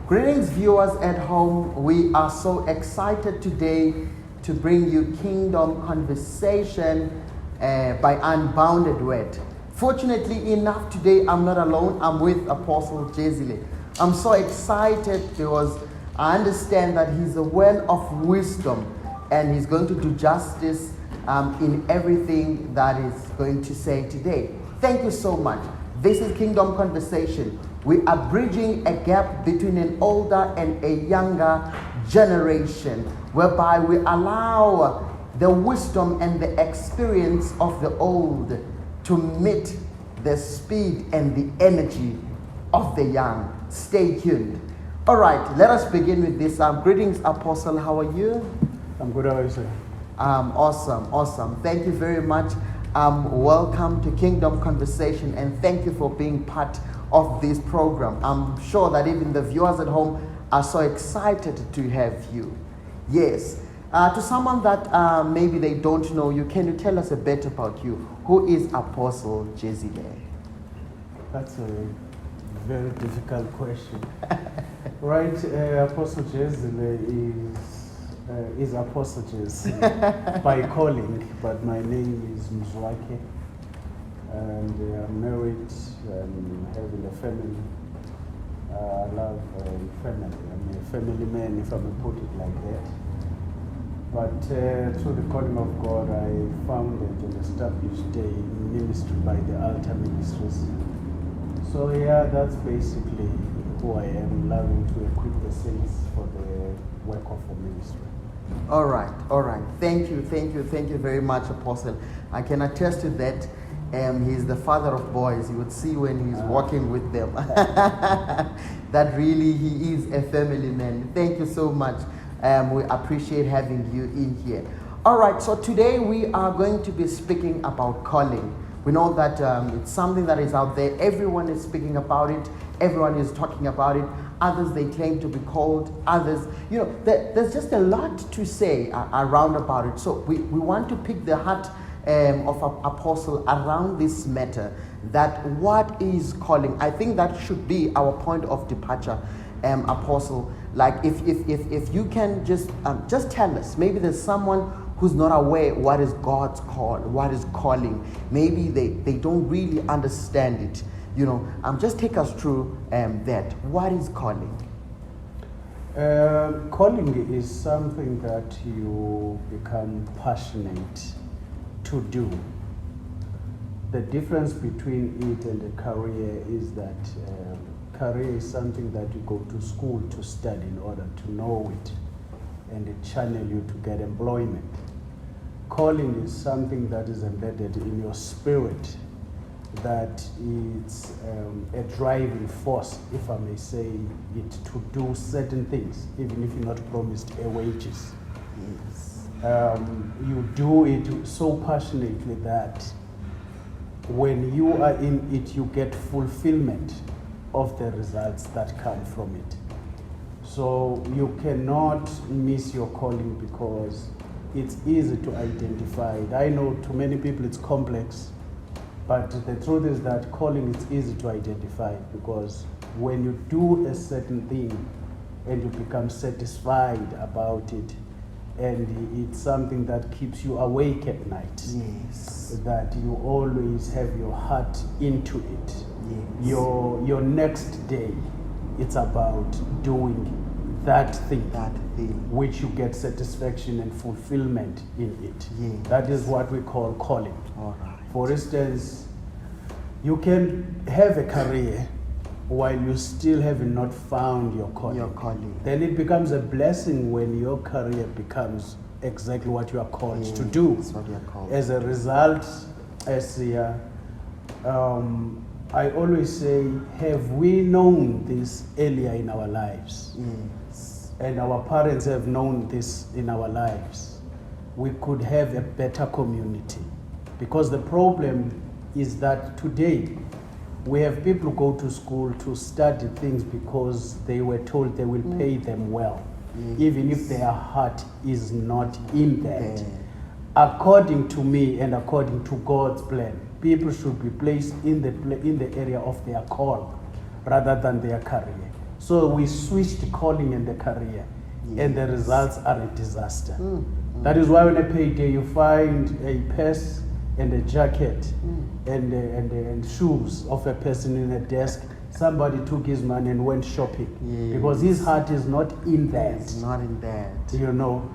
Greetings, viewers at home. We are so excited today to bring you Kingdom Conversation by Unbounded Word. Fortunately enough, today I'm not alone. I'm with Apostle Jezile. I'm so excited because I understand that he's a well of wisdom and he's going to do justice in everything that is going to say today. Thank you so much. This is Kingdom Conversation. We are bridging a gap between an older and a younger generation, whereby we allow the wisdom and the experience of the old to meet the speed and the energy of the young. Stay tuned. All right, let us begin with this. Greetings, Apostle. How are you? I'm good. How are you, sir? Awesome. Thank you very much. Welcome to Kingdom Conversation, and thank you for being part of this program. I'm sure that even the viewers at home are so excited to have you. Yes. To someone that maybe they don't know you, can you tell us a bit about you? Who is Apostle Jezile? That's a very difficult question. Right, Apostle Jezile is Apostle Jezile by calling, but my name is Mzwake, and I'm married and having a family. I love family. I'm a family man, if I may put it like that. But through the calling of God, I founded and established a ministry by the Altar Ministries. So yeah, that's basically who I am, loving to equip the saints for the work of the ministry. All right. Thank you very much, Apostle. I can attest to that. He's the father of boys. You would see when he's walking with them that really he is a family man. Thank you so much. We appreciate having you in here. All right, so today we are going to be speaking about calling. We know that it's something that is out there. Everyone is speaking about it. Everyone is talking about it. Others, they claim to be called. Others, there's just a lot to say around about it. So we want to pick the heart of Apostle around this matter, that what is calling. I think that should be our point of departure, Apostle. Like if you can just tell us, maybe there's someone who's not aware what is God's call, what is calling. Maybe they don't really understand it. Just take us through that. What is calling? Calling is something that you become passionate to do. The difference between it and a career is that career is something that you go to school to study in order to know it, and it channel you to get employment. Calling is something that is embedded in your spirit, that it's a driving force, if I may say it, to do certain things, even if you're not promised a wages. Yes. You do it so passionately that when you are in it, you get fulfillment of the results that come from it. So you cannot miss your calling because it's easy to identify it. I know to many people it's complex, but the truth is that calling is easy to identify, because when you do a certain thing and you become satisfied about it, and it's something that keeps you awake at night, yes, that you always have your heart into it. Yes. Your next day, it's about doing that thing which you get satisfaction and fulfillment in it. Yes. That is what we call calling. All right. For instance, you can have a career while you still have not found your calling. Then it becomes a blessing when your career becomes exactly what you are called to do. That's what you are called. As a result, I always say, have we known this earlier in our lives? Yes. And our parents have known this in our lives, we could have a better community. Because the problem is that today, we have people who go to school to study things because they were told they will pay them well, even if their heart is not in that. According to me and according to God's plan, people should be placed in the area of their call rather than their career. So we switched calling and the career, and the results are a disaster. That is why on a payday you find a purse and a jacket and shoes of a person in a desk. Somebody took his money and went shopping because his heart is not in that. It's not in that. You know,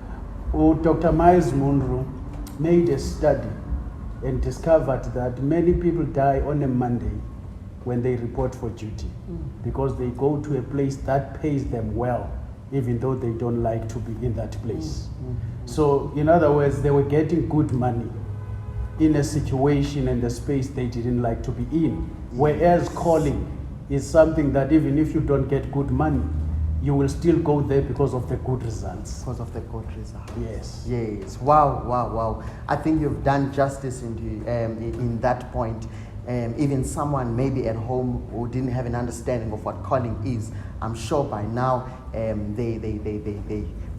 Dr. Miles Munro made a study and discovered that many people die on a Monday when they report for duty because they go to a place that pays them well, even though they don't like to be in that place. So, in other words, they were getting good money in a situation and a space they didn't like to be in. Whereas calling is something that even if you don't get good money, you will still go there because of the good results. Because of the good results. Yes. Yes. Wow. I think you've done justice in that point. Even someone maybe at home who didn't have an understanding of what calling is, I'm sure by now they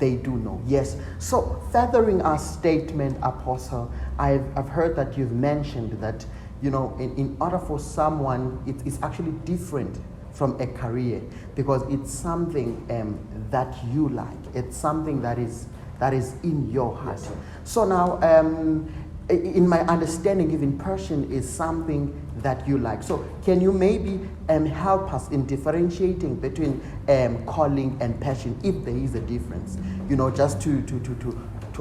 do know. Yes. So furthering our statement, Apostle, I've heard that you've mentioned that, you know, in order for someone, it's actually different from a career because it's something that you like. It's something that is in your heart. Yes. So now, in my understanding, even passion is something that you like. So can you maybe help us in differentiating between calling and passion, if there is a difference? You know, just to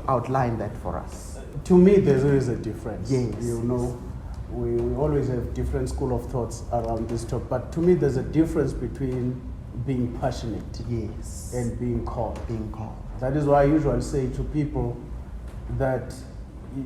outline that for us. To me, there is a difference. Yes. You know, we always have different school of thoughts around this topic. But to me, there's a difference between being passionate Yes. and being called. Being called. That is why I usually say to people that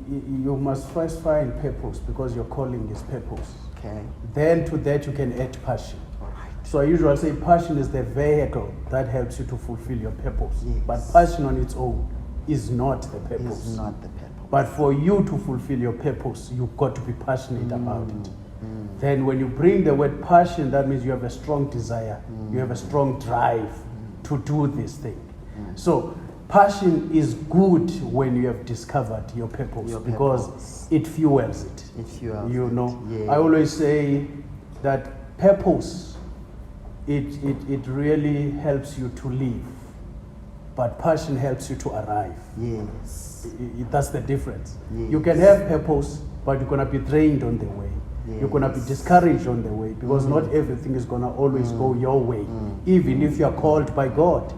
you must first find purpose because your calling is purpose. Okay. Then to that you can add passion. All right. So I usually say passion is the vehicle that helps you to fulfill your purpose. Yes. But passion on its own is not the purpose. It's not the purpose. But for you to fulfill your purpose, you've got to be passionate about it. Then when you bring the word passion, that means you have a strong desire. You have a strong drive to do this thing. So passion is good when you have discovered your purpose because it fuels it. It fuels you it. know, Yeah. I always say that purpose, it really helps you to live, but passion helps you to arrive. Yes. That's the difference. Yes. You can have purpose, but you're going to be drained on the way. Yes. You're going to be discouraged on the way because not everything is going to always go your way, even if you're called by God.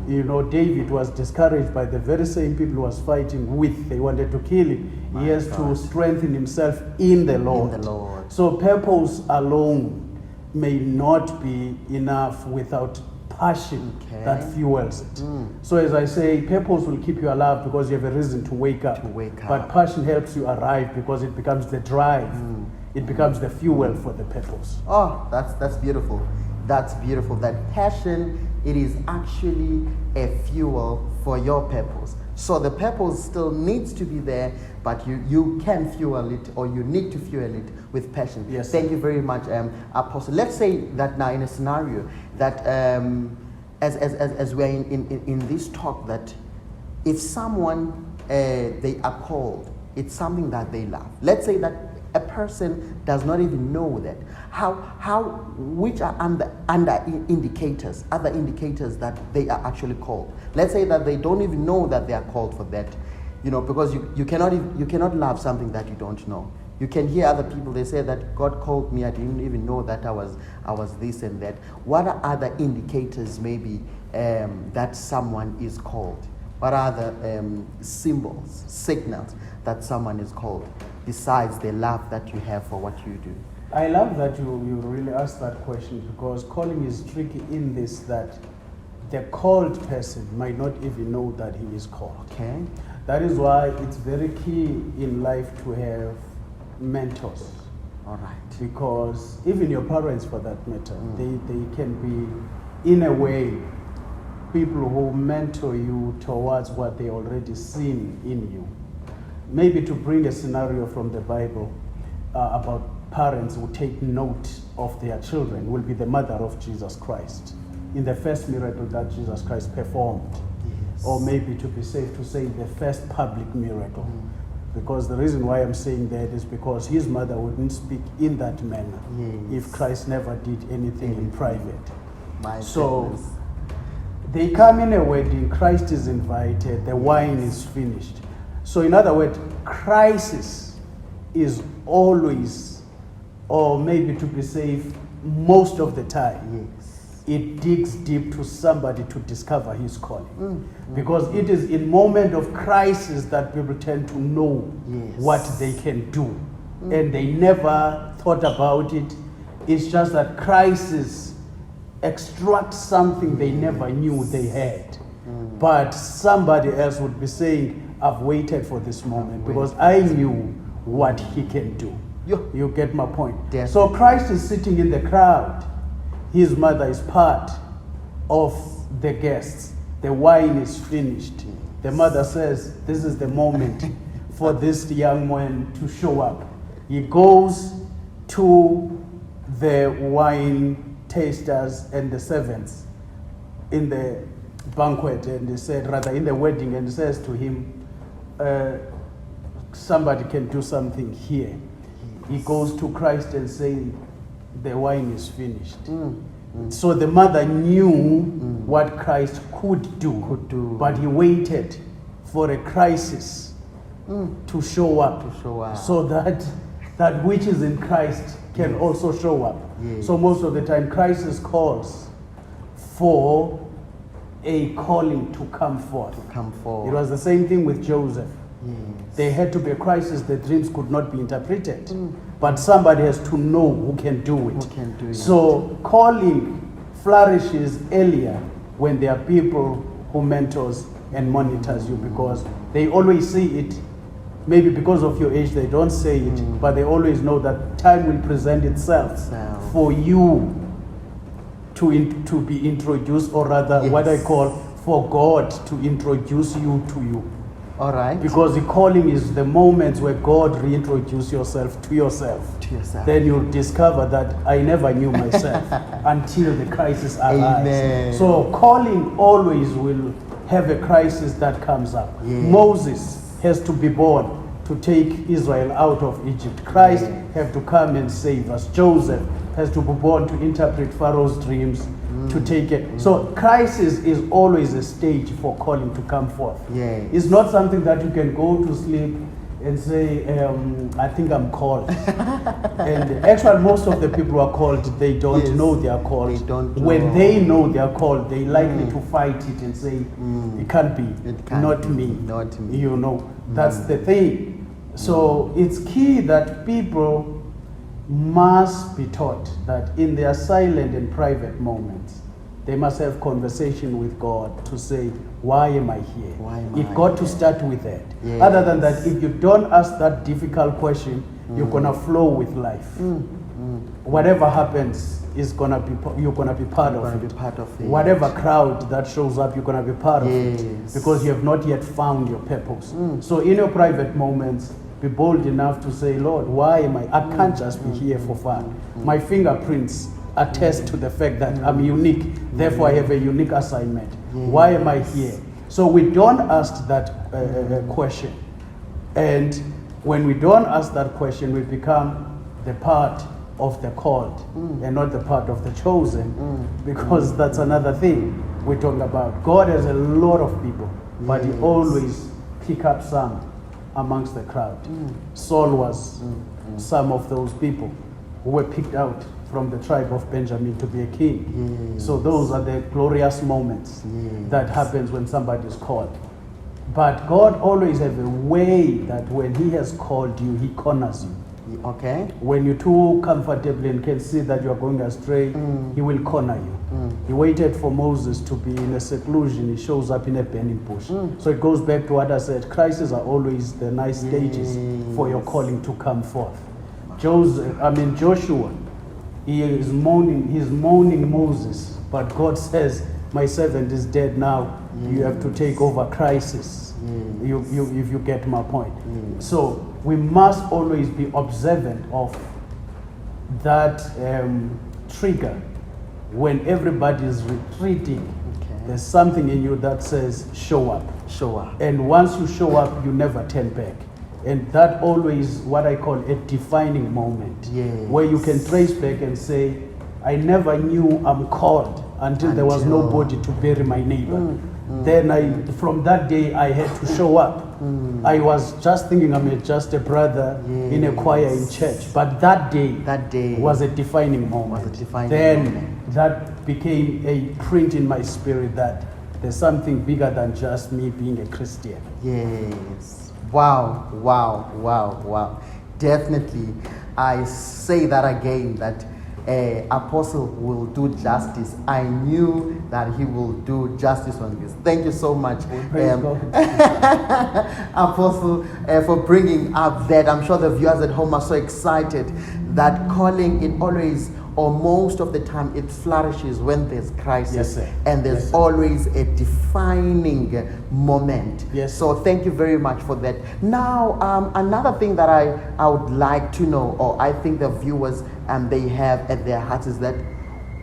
You know, David was discouraged by the very same people he was fighting with. They wanted to kill him. He has to strengthen himself in the Lord. In the Lord. So purpose alone may not be enough without passion that fuels it. So as I say, purpose will keep you alive because you have a reason to wake up. But passion helps you arrive because it becomes the drive. It becomes the fuel for the purpose. Oh, that's beautiful. That's beautiful. That passion, it is actually a fuel for your purpose. So the purpose still needs to be there, but you can fuel it, or you need to fuel it with passion. Yes. Thank you very much, Apostle. Let's say that now in a scenario that as we're in this talk, that if someone they are called, it's something that they love. Let's say that a person does not even know that. Which are other indicators that they are actually called? Let's say that they don't even know that they are called for that, you know, because you cannot love something that you don't know. You can hear other people, they say that God called me, I didn't even know that I was this and that. What are other indicators maybe that someone is called? What are the symbols, signals that someone is called, besides the love that you have for what you do? I love that you really asked that question because calling is tricky in this, that the called person might not even know that he is called. Okay. That is why it's very key in life to have mentors. All right. Because even your parents, for that matter, they can be, in a way, people who mentor you towards what they already seen in you. Maybe to bring a scenario from the Bible about parents who take note of their children will be the mother of Jesus Christ in the first miracle that Jesus Christ performed. Yes. Or maybe to be safe to say the first public miracle. Because the reason why I'm saying that is because his mother wouldn't speak in that manner if Christ never did anything in private. My So goodness. they come in a wedding, Christ is invited, the wine is finished. So in other words, crisis is always, or maybe to be safe, most of the time, Yes. it digs deep to somebody to discover his calling. Because it is in moment of crisis that people tend to know Yes. what they can do. And they never thought about it. It's just that crisis extracts something they never knew they had. But somebody else would be saying, I've waited for this moment because I knew what he can do. You get my point? Definitely. So Christ is sitting in the crowd. His mother is part of the guests. The wine is finished. The mother says, this is the moment for this young man to show up. He goes to the wine tasters and the servants in the banquet, and he said, rather in the wedding, and he says to him, somebody can do something here. He goes to Christ and says, the wine is finished. So the mother knew what Christ could do, but he waited for a crisis to show up, so that that which is in Christ can also show up. So most of the time, crisis calls for a calling to come forth. It was the same thing with Joseph. There had to be a crisis. The dreams could not be interpreted, but somebody has to know who can do it. So calling flourishes earlier when there are people who mentors and monitors you, because they always see it. Maybe because of your age they don't say it, but they always know that time will present itself for you to be introduced, or rather what I call for God to introduce you to you. All right. Because the calling is the moments where God reintroduces yourself to yourself. Then you'll discover that I never knew myself until the crisis arrives. Amen. So calling always will have a crisis that comes up. Moses has to be born to take Israel out of Egypt. Christ have to come and save us. Joseph has to be born to interpret Pharaoh's dreams, to take it. So crisis is always a stage for calling to come forth. It's not something that you can go to sleep and say, I think I'm called. And actually, most of the people who are called, they don't know they are called. When they know they are called, they likely to fight it and say, it can't be, not me. You know, that's the thing. So it's key that people must be taught that in their silent and private moments, they must have conversation with God to say, why am I here? It got to start with that. Other than that, if you don't ask that difficult question, you're gonna flow with life. Whatever happens is gonna be, you're gonna be part of it. Whatever crowd that shows up, you're gonna be part of it, because you have not yet found your purpose. So in your private moments, be bold enough to say, Lord, why am I can't just be here for fun. My fingerprints attest to the fact that I'm unique, therefore I have a unique assignment. Why am I here? So we don't ask that question. And when we don't ask that question, we become the part of the called and not the part of the chosen, because that's another thing we talk about. God has a lot of people, but he always pick up some amongst the crowd. Saul was some of those people who were picked out from the tribe of Benjamin to be a king. So those are the glorious moments that happens when somebody is called. But God always has a way that when he has called you, he corners you. When you're too comfortable and can see that you're going astray, he will corner you. He waited for Moses to be in a seclusion. He shows up in a burning bush. So it goes back to what I said. Crises are always the nice stages for your calling to come forth. Joshua, he's mourning Moses, but God says, my servant is dead now. You have to take over crisis. If you get my point. So we must always be observant of that trigger. When everybody is retreating, there's something in you that says, show up. And once you show up, you never turn back. And that always what I call a defining moment, where you can trace back and say, I never knew I'm called until there was nobody to bury my neighbor. Then from that day, I had to show up. I was just thinking I'm just a brother in a choir in church. But that day was a defining moment. That became a print in my spirit that there's something bigger than just me being a Christian. Yes. Wow. Definitely. I say that again, that Apostle will do justice. I knew that he will do justice on this. Thank you so much, Apostle, for bringing up that. I'm sure the viewers at home are so excited that calling, it always, or most of the time, it flourishes when there's crisis. Yes, and there's always a defining moment. Yes. So thank you very much for that. Now, another thing that I would like to know, or I think the viewers they have at their hearts, is that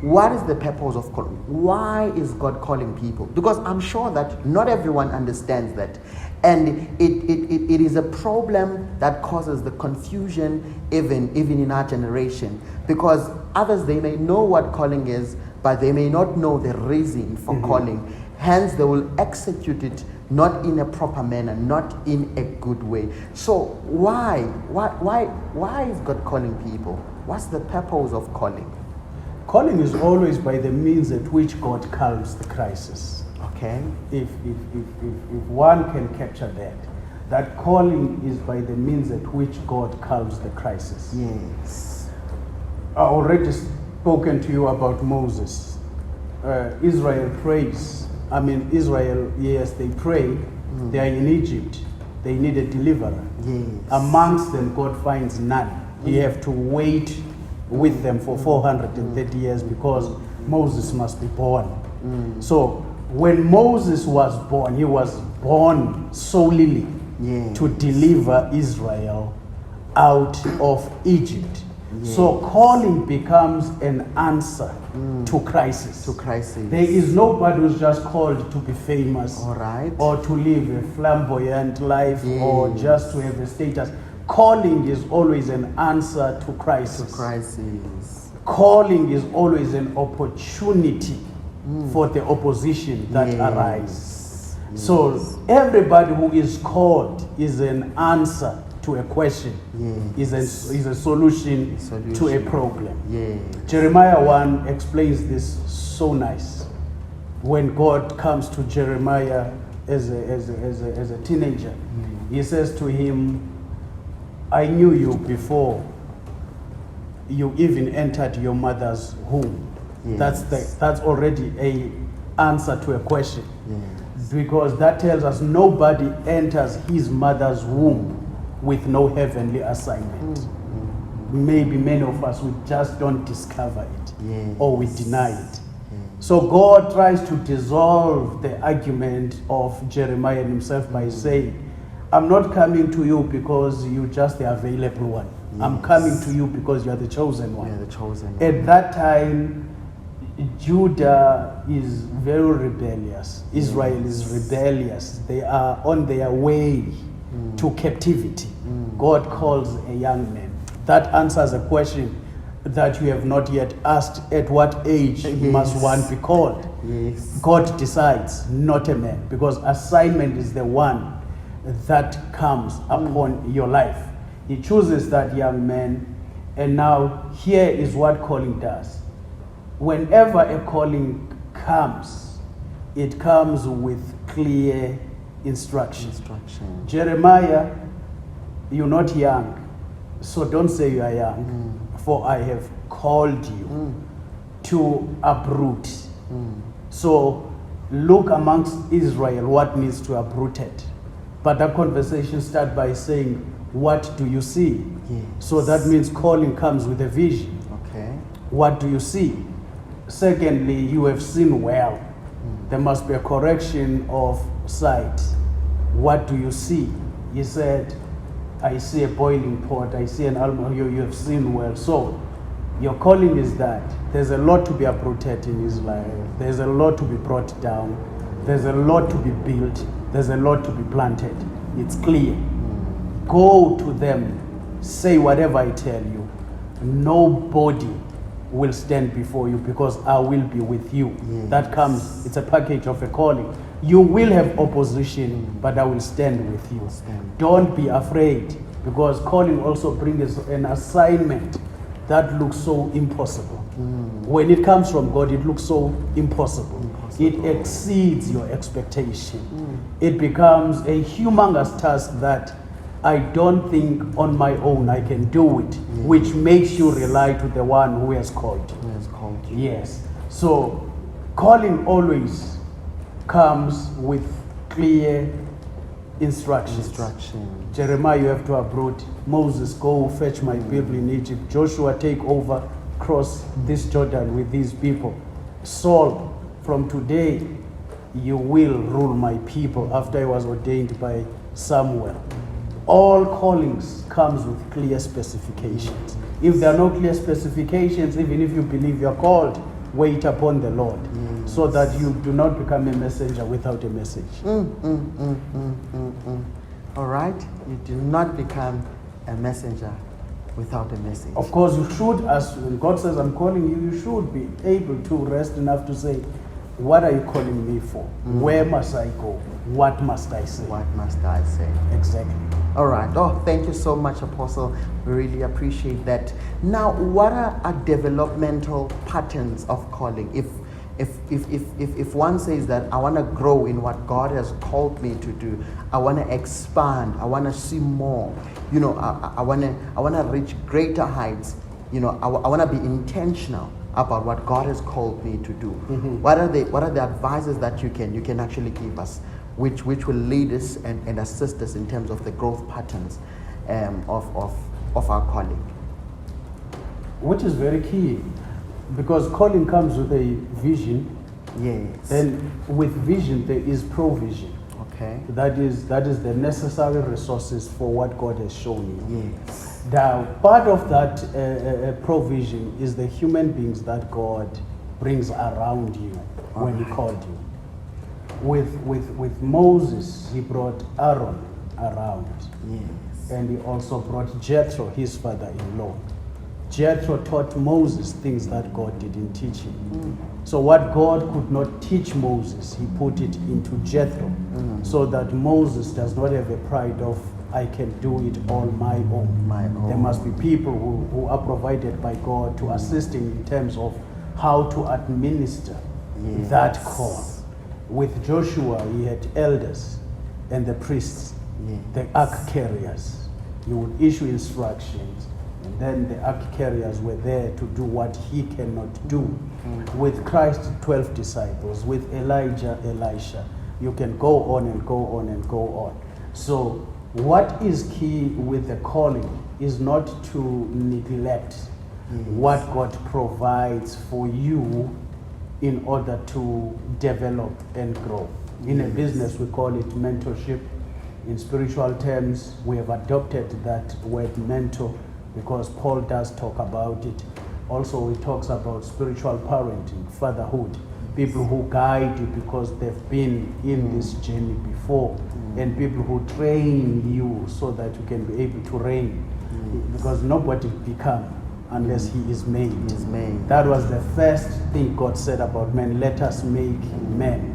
what is the purpose of calling? Why is God calling people? Because I'm sure that not everyone understands that. And it is a problem that causes the confusion even in our generation. Because others, they may know what calling is, but they may not know the reason for calling. Hence, they will execute it not in a proper manner, not in a good way. So why is God calling people? What's the purpose of calling? Calling is always by the means at which God calms the crisis. Okay. If one can capture that calling is by the means at which God calms the crisis. Yes. I already spoken to you about Moses. Israel prays. Israel, yes, they pray. They are in Egypt. They need a deliverer. Yes. Amongst them, God finds none. He have to wait with them for 430 years because Moses must be born. So when Moses was born, he was born solely to deliver Israel out of Egypt. So calling becomes an answer to crisis. There is nobody who's just called to be famous, or to live a flamboyant life, or just to have a status. Calling is always an answer to crisis. Calling is always an opportunity for the opposition that arises. So everybody who is called is an answer to a question, is a solution to a problem. Jeremiah 1 explains this so nice. When God comes to Jeremiah as a teenager, he says to him, I knew you before you even entered your mother's womb. That's already an answer to a question. Because that tells us nobody enters his mother's womb with no heavenly assignment. Maybe many of us, we just don't discover it, or we deny it. So God tries to dissolve the argument of Jeremiah himself by saying, I'm not coming to you because you're just the available one. I'm coming to you because you are the chosen one. At that time, Judah is very rebellious. Israel is rebellious. They are on their way to captivity. God calls a young man. That answers a question that you have not yet asked. At what age must one be called? God decides, not a man, because assignment is the one that comes upon your life. He chooses that young man, and now here is what calling does. Whenever a calling comes, it comes with clear instruction. Jeremiah, you're not young, so don't say you are young, for I have called you to uproot. So look amongst Israel what needs to uproot it. But that conversation starts by saying, what do you see? So that means calling comes with a vision. What do you see? Secondly, you have seen well. There must be a correction of sight. What do you see? He said, I see a boiling pot, I see an almond. You have seen well. So your calling is that there's a lot to be uprooted in Israel. There's a lot to be brought down. There's a lot to be built. There's a lot to be planted. It's clear. Go to them. Say whatever I tell you. Nobody will stand before you because I will be with you. Yes. That comes, it's a package of a calling. You will have opposition, but I will stand with you. Don't be afraid, because calling also brings an assignment that looks so impossible. When it comes from God, it looks so impossible. It exceeds your expectation. It becomes a humongous task that I don't think on my own I can do it, which makes you rely to the one who has called you. Who has called you. Yes. So calling always comes with clear instructions. Jeremiah, you have to uproot. Moses, go fetch my people in Egypt. Joshua, take over, cross this Jordan with these people. Saul, from today you will rule my people, after I was ordained by Samuel. All callings comes with clear specifications. If there are no clear specifications, even if you believe you're called, wait upon the Lord, so that you do not become a messenger without a message. All right? You do not become a messenger without a message. Of course, you should, as when God says, I'm calling you, you should be able to rest enough to say, what are you calling me for? Where must I go? What must I say? What must I say? Exactly. All right. Oh, thank you so much, Apostle. We really appreciate that. Now, what are developmental patterns of calling? If one says that I want to grow in what God has called me to do, I want to expand, I want to see more, you know, I want to reach greater heights, you know, I want to be intentional about what God has called me to do. What are the advices that you can actually give us, which will lead us and assist us in terms of the growth patterns of our calling? Which is very key, because calling comes with a vision. Yes. And with vision there is provision. Okay. That is the necessary resources for what God has shown you. Yes. Now, part of that provision is the human beings that God brings around you when He called you. With Moses, He brought Aaron around. Yes. And He also brought Jethro, his father-in-law. Jethro taught Moses things that God didn't teach him. So what God could not teach Moses, He put it into Jethro, so that Moses does not have a pride of, I can do it on my own. There must be people who are provided by God to assist him in terms of how to administer that call. With Joshua, he had elders and the priests, the ark carriers. He would issue instructions, and then the ark carriers were there to do what he cannot do. With Christ, 12 disciples. With Elijah, Elisha. You can go on and go on and go on. So what is key with the calling is not to neglect what God provides for you in order to develop and grow. In a business, we call it mentorship. In spiritual terms, we have adopted that word mentor because Paul does talk about it. Also, he talks about spiritual parenting, fatherhood, people who guide you because they've been in this journey before, and people who train you so that you can be able to reign, because nobody become unless he is made. That was the first thing God said about men, let us make men.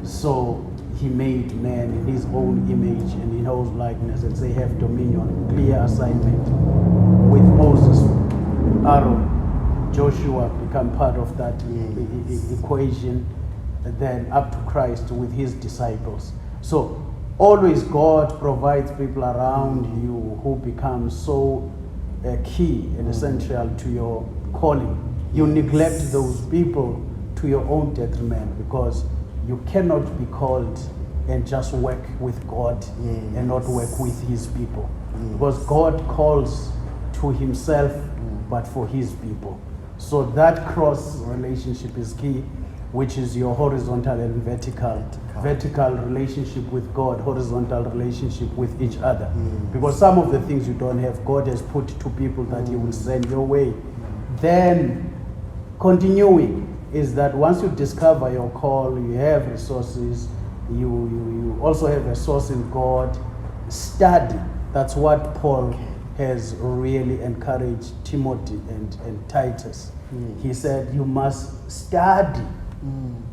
So he made man in his own image and in his likeness, and they have dominion, clear assignment. With Moses, Aaron, Joshua become part of that equation, and then up to Christ with his disciples. So always God provides people around you who become so key and essential to your calling. You neglect those people to your own detriment, because you cannot be called and just work with God and not work with his people. Because God calls to himself, but for his people. So that cross relationship is key, which is your horizontal and vertical. Vertical relationship with God, horizontal relationship with each other. Because some of the things you don't have, God has put to people that he will send your way. Then, continuing, is that once you discover your call, you have resources, you also have a source in God. Study. That's what Paul has really encouraged Timothy and Titus. He said, you must study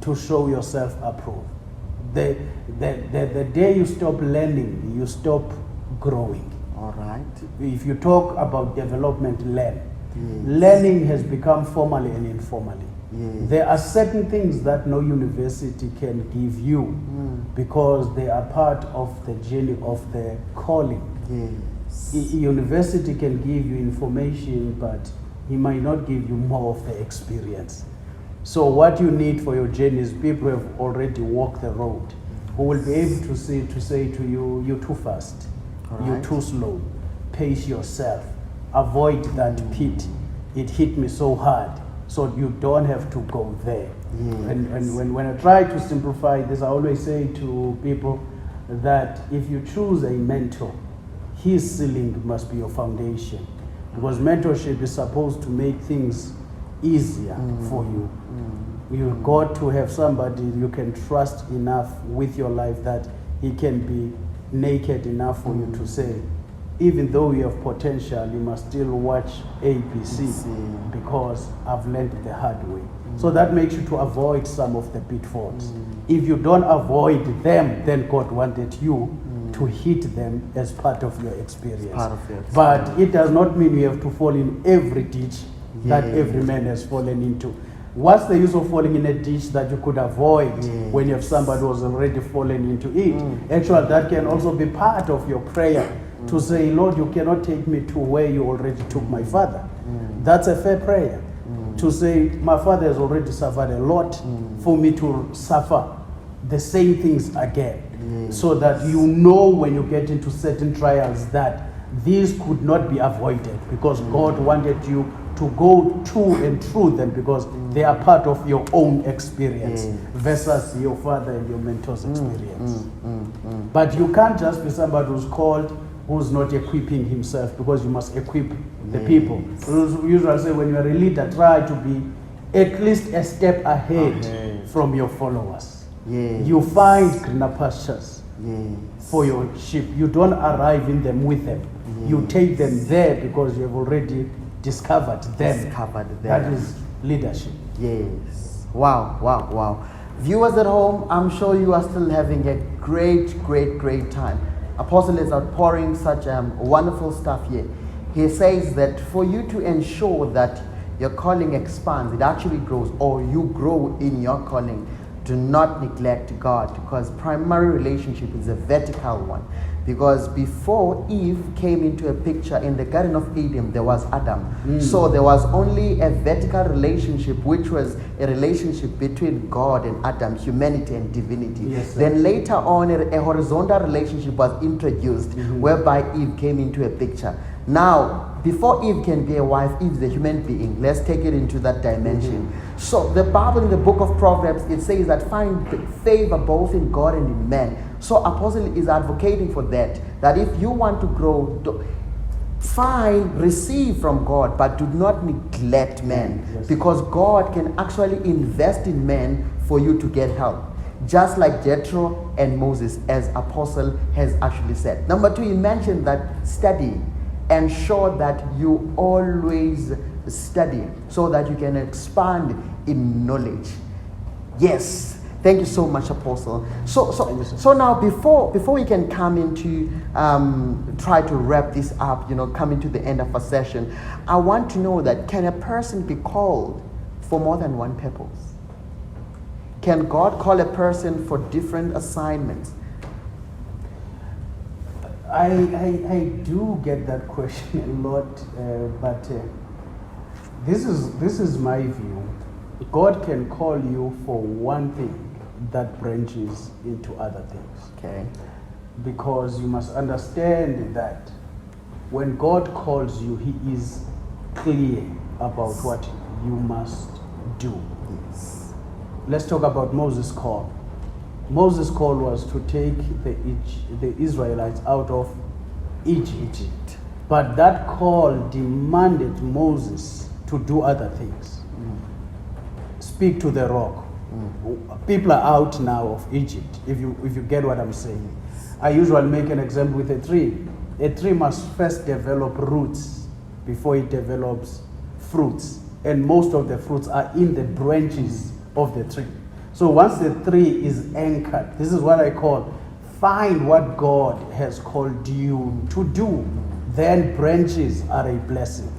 to show yourself approved. The day you stop learning, you stop growing. All right. If you talk about development, learn. Yes. Learning has become formally and informally. Yes. There are certain things that no university can give you because they are part of the journey of the calling. Yes. University can give you information, but he might not give you more of the experience. So what you need for your journey is people who have already walked the road, who will be able to say to you, you're too fast, you're too slow, pace yourself, avoid that pit. It hit me so hard, so you don't have to go there. Yes. And when I try to simplify this, I always say to people that if you choose a mentor, his ceiling must be your foundation, because mentorship is supposed to make things easier for you. You've got to have somebody you can trust enough with your life that he can be naked enough for you to say, even though you have potential, you must still watch ABC because I've learned the hard way. So that makes you to avoid some of the pitfalls. If you don't avoid them, then God wanted you to hit them as part of your experience. But it does not mean you have to fall in every ditch that every man has fallen into. What's the use of falling in a ditch that you could avoid when you have somebody who has already fallen into it? Actually, that can also be part of your prayer to say, Lord, you cannot take me to where you already took my father. That's a fair prayer. To say, my father has already suffered a lot for me to suffer the same things again. So that you know when you get into certain trials that these could not be avoided because God wanted you to go to and through them because they are part of your own experience versus your father and your mentor's experience. But you can't just be somebody who's called who's not equipping himself, because you must equip the people. We usually say when you are a leader, try to be at least a step ahead from your followers. You find greener pastures for your sheep. You don't arrive in them with them. You take them there because you have already discovered them. That is leadership. Yes. Wow, wow, wow. Viewers at home, I'm sure you are still having a great time. Apostle is outpouring such wonderful stuff here. He says that for you to ensure that your calling expands, it actually grows, or you grow in your calling, do not neglect God, because primary relationship is a vertical one. Because before Eve came into a picture in the Garden of Eden, there was Adam. So there was only a vertical relationship, which was a relationship between God and Adam, humanity and divinity. Then later on, a horizontal relationship was introduced, whereby Eve came into a picture. Now, before Eve can be a wife, Eve is a human being. Let's take it into that dimension. So the Bible in the book of Proverbs, it says that find favor both in God and in man. So Apostle is advocating for that if you want to grow, receive from God, but do not neglect man, because God can actually invest in man for you to get help. Just like Jethro and Moses, as Apostle has actually said. Number 2, he mentioned that study. Ensure that you always study so that you can expand in knowledge. Yes. Thank you so much, Apostle. So now before we can come into try to wrap this up, coming to the end of a session, I want to know that can a person be called for more than one purpose? Can God call a person for different assignments? I do get that question a lot, but this is my view. God can call you for one thing that branches into other things. Okay. Because you must understand that when God calls you, He is clear about what you must do. Yes. Let's talk about Moses' call. Moses' call was to take the Israelites out of Egypt. But that call demanded Moses to do other things. Speak to the rock. People are out now of Egypt, if you get what I'm saying. I usually make an example with a tree. a tree must first develop roots before it develops fruits. And most of the fruits are in the branches of the tree. So once the tree is anchored, this is what I call, find what God has called you to do. Then branches are a blessing.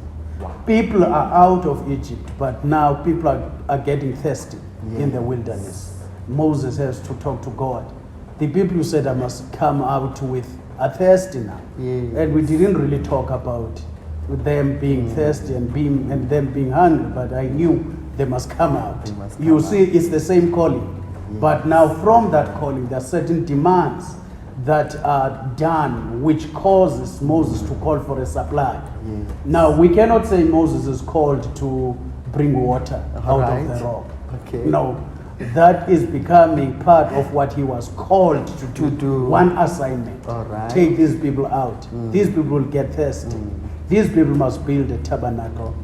People are out of Egypt, but now people are getting thirsty in the wilderness. Moses has to talk to God. The people who said I must come out with are thirsty now. And we didn't really talk about them being thirsty and them being hungry, but I knew they must come out. See, it's the same calling. But now from that calling, there are certain demands that are done which causes Moses to call for a supply. Now, we cannot say Moses is called to bring water out of the rock. No, that is becoming part of what he was called to do. One assignment. Take these people out. These people will get thirsty. These people must build a tabernacle.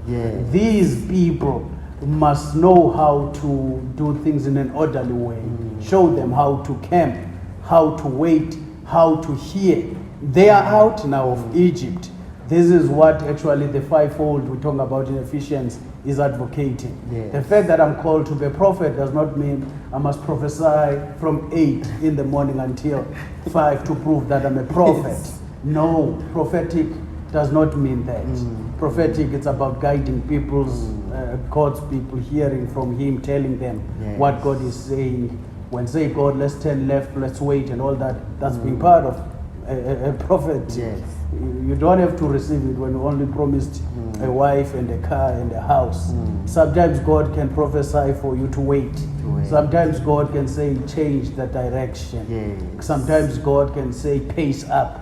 These people must know how to do things in an orderly way. Show them how to camp, how to wait, how to hear. They are out now of Egypt. This is what actually the fivefold we talk about in Ephesians is advocating. The fact that I'm called to be a prophet does not mean I must prophesy from 8 in the morning until 5 to prove that I'm a prophet. No, prophetic does not mean that. Prophetic, it's about guiding God's people, hearing from him, telling them what God is saying. When say, God, let's turn left, let's wait, and all that, that's being part of a prophet. You don't have to receive it when you only promised a wife and a car and a house. Sometimes God can prophesy for you to wait. Sometimes God can say, change the direction. Sometimes God can say, pace up.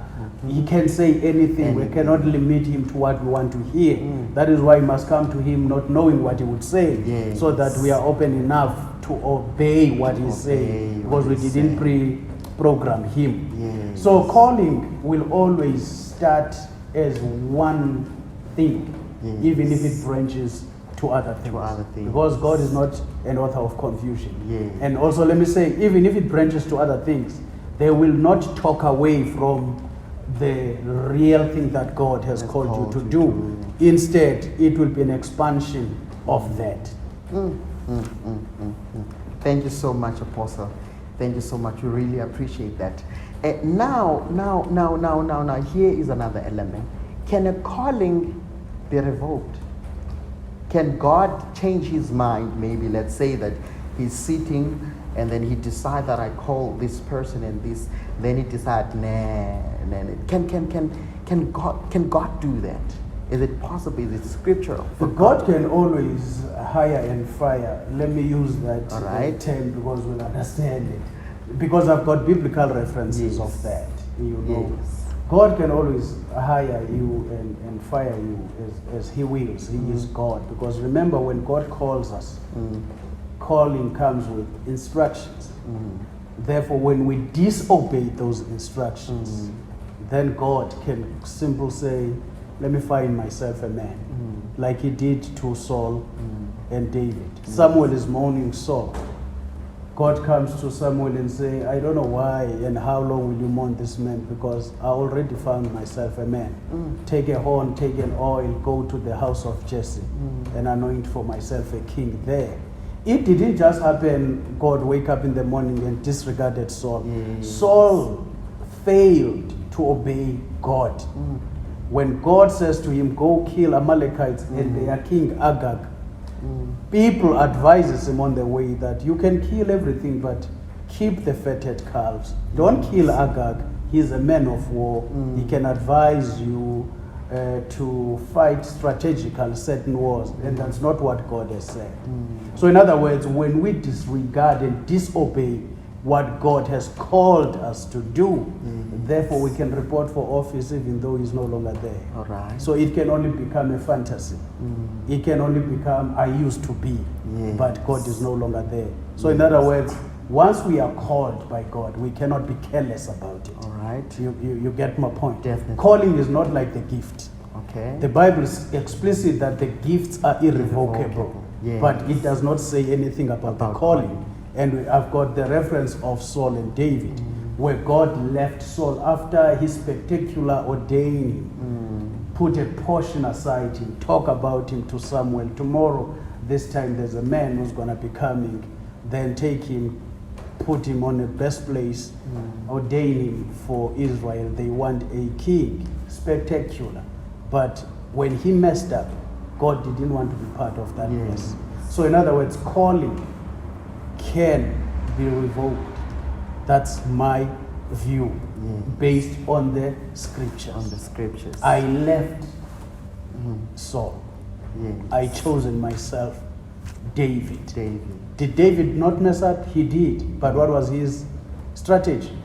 He can say anything. We cannot limit him to what we want to hear. That is why we must come to him not knowing what he would say, so that we are open enough to obey what he's saying, because we didn't pre-program him. So calling will always start as one thing, even if it branches to other things. Because God is not an author of confusion. And also let me say, even if it branches to other things, they will not talk away from the real thing that God has called you to do. Instead, it will be an expansion of that. Thank you so much, Apostle. Thank you so much. We really appreciate that. Now, here is another element. Can a calling be revoked? Can God change his mind? Maybe let's say that he's sitting and then he decides that I call this person and this, then he decides, Can God do that? Is it possible? Is it scriptural? God can always hire and fire. Let me use that term because we'll understand it. Because I've got biblical references of that. God can always hire you and fire you as he wills. He is God. Because remember, when God calls us, calling comes with instructions. Therefore, when we disobey those instructions, then God can simply say, let me find myself a man, like he did to Saul and David. Samuel is mourning Saul. God comes to Samuel and say, I don't know why and how long will you mourn this man, because I already found myself a man. Take a horn, take an oil, go to the house of Jesse and anoint for myself a king there. It didn't just happen, God wake up in the morning and disregarded Saul. Saul failed to obey God. When God says to him, go kill Amalekites and their king Agag, people advises him on the way that you can kill everything, but keep the fatted calves. Don't kill Agag. He's a man of war. He can advise you to fight strategical certain wars, and that's not what God has said. So in other words, when we disregard and disobey what God has called us to do, therefore we can report for office even though he's no longer there. So it can only become a fantasy. It can only become I used to be, but God is no longer there. So in other words, once we are called by God, we cannot be careless about it. You get my point? Definitely. Calling is not like the gift. The Bible is explicit that the gifts are irrevocable. But it does not say anything about the calling. And I've got the reference of Saul and David. where God left Saul after his spectacular ordaining, put a portion aside him, talk about him to Samuel. Tomorrow, this time there's a man who's going to be coming. Then take him, put him on the best place, ordain him for Israel. They want a king, spectacular. But when he messed up, God didn't want to be part of that mess. So in other words, calling can be revoked. That's my view, based on the scriptures. On the scriptures. I left Saul. I chosen myself David. Did David not mess up? He did. But what was his strategy?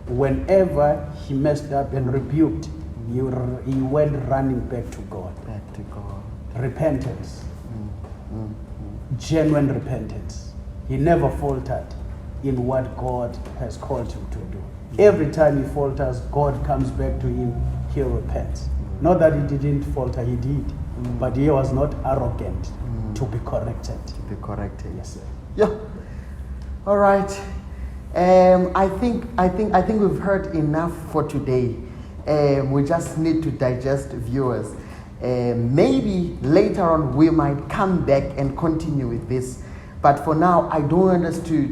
Whenever he messed up and rebuked, he went running back to God. Back to God. Repentance. Genuine repentance. He never faltered in what God has called him to do. Every time he falters, God comes back to him, he repents. Not that he didn't falter, he did. But he was not arrogant to be corrected. To be corrected. Yes, sir. Yeah. All right. I think we've heard enough for today. We just need to digest, viewers. Maybe later on we might come back and continue with this. But for now, I don't want us to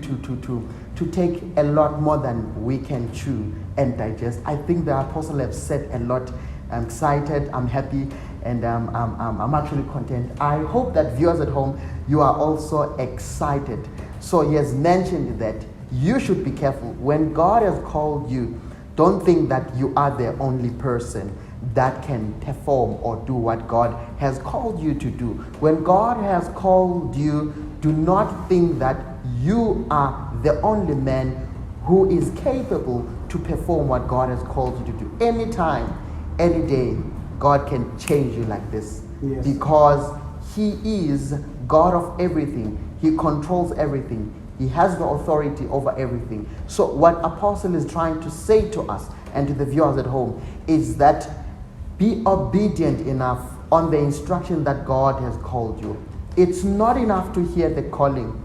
take a lot more than we can chew and digest. I think the apostle have said a lot. I'm excited, I'm happy, and I'm actually content. I hope that viewers at home, you are also excited. So he has mentioned that you should be careful. When God has called you, don't think that you are the only person that can perform or do what God has called you to do. When God has called you, do not think that you are the only man who is capable to perform what God has called you to do. Anytime, any day, God can change you like this. Yes. Because he is God of everything. He controls everything. He has the authority over everything. So what Apostle is trying to say to us and to the viewers at home is that be obedient enough on the instruction that God has called you. It's not enough to hear the calling,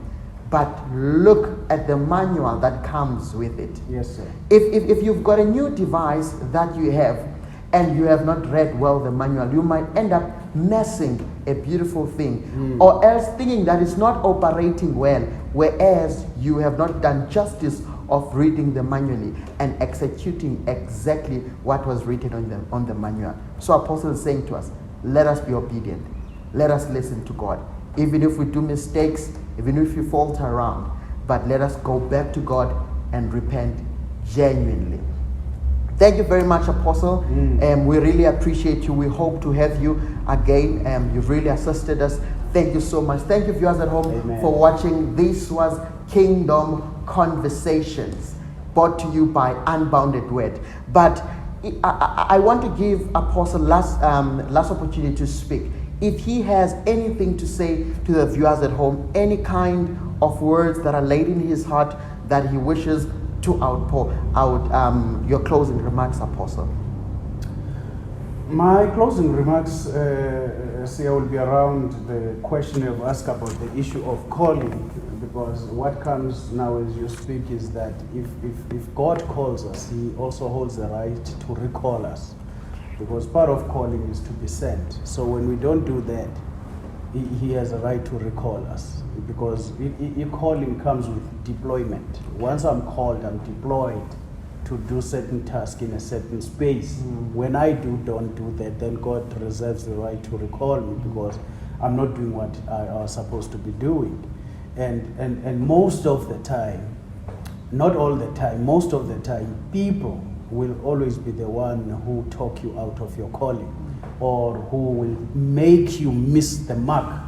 but look at the manual that comes with it. Yes, sir. If you've got a new device that you have and you have not read well the manual, you might end up messing a beautiful thing, or else thinking that it's not operating well, whereas you have not done justice of reading the manually and executing exactly what was written on the manual. So Apostle is saying to us, let us be obedient. Let us listen to God. Even if we do mistakes, even if we falter around, but let us go back to God and repent genuinely. Thank you very much, Apostle. We really appreciate you. We hope to have you again. You've really assisted us. Thank you so much. Thank you, viewers at home, for watching. This was Kingdom Conversations, brought to you by Unbounded Word. But I want to give Apostle last opportunity to speak. If he has anything to say to the viewers at home, any kind of words that are laid in his heart that he wishes to outpour out, your closing remarks, Apostle. My closing remarks, will be around the question you've asked about the issue of calling, because what comes now as you speak is that if God calls us, he also holds the right to recall us, because part of calling is to be sent. So when we don't do that, he has a right to recall us, because calling comes with deployment. Once I'm called, I'm deployed to do certain tasks in a certain space. When I don't do that, then God reserves the right to recall me, because I'm not doing what I was supposed to be doing. And most of the time, not all the time, most of the time, people will always be the one who talk you out of your calling, or who will make you miss the mark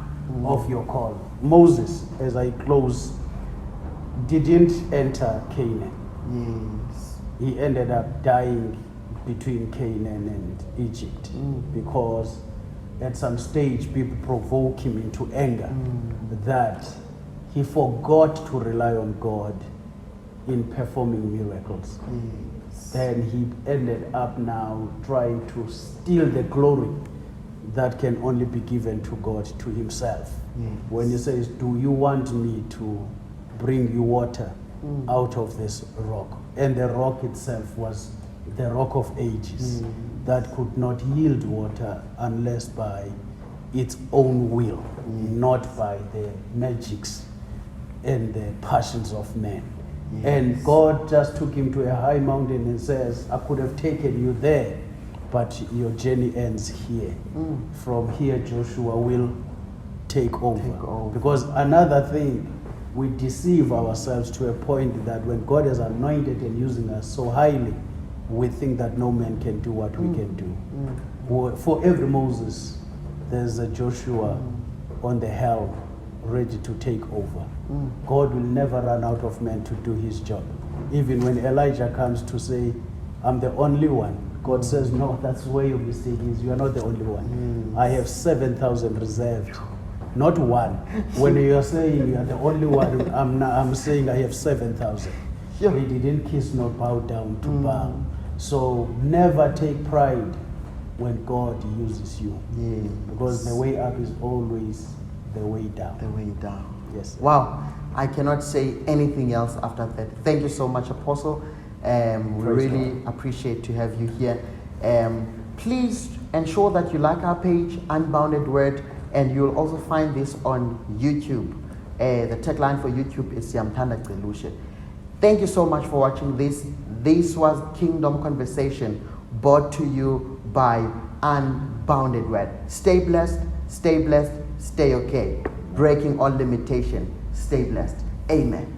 of your call. Moses, as I close, didn't enter Canaan. Yes. He ended up dying between Canaan and Egypt, because at some stage people provoke him into anger, that he forgot to rely on God in performing miracles. Then he ended up now trying to steal the glory that can only be given to God, to himself. When he says, do you want me to bring you water out of this rock. And the rock itself was the rock of ages that could not yield water unless by its own will, not by the magics and the passions of men. Yes. And God just took him to a high mountain and says, I could have taken you there, but your journey ends here. From here, Joshua will take over. Because another thing, we deceive ourselves to a point that when God has anointed and using us so highly, we think that no man can do what we can do. For every Moses, there's a Joshua on the helm ready to take over. God will never run out of men to do his job. Even when Elijah comes to say, I'm the only one, God says, no, that's where your mistake is. You are not the only one. I have 7,000 reserved, not one. When you are saying you are the only one, I'm saying I have 7,000. Yeah. He didn't kiss nor bow down to Baal. So never take pride when God uses you. Yes. Because the way up is always the way down. The way down. Yes. Wow. I cannot say anything else after that. Thank you so much, Apostle. We really appreciate to have you here. Please ensure that you like our page, Unbounded Word, and you'll also find this on YouTube. The tagline for YouTube is Siyamthanda Gcelushe. Thank you so much for watching this. This was Kingdom Conversation, brought to you by Unbounded Word. Stay blessed, stay blessed, stay okay. Breaking all limitation. Stay blessed. Amen.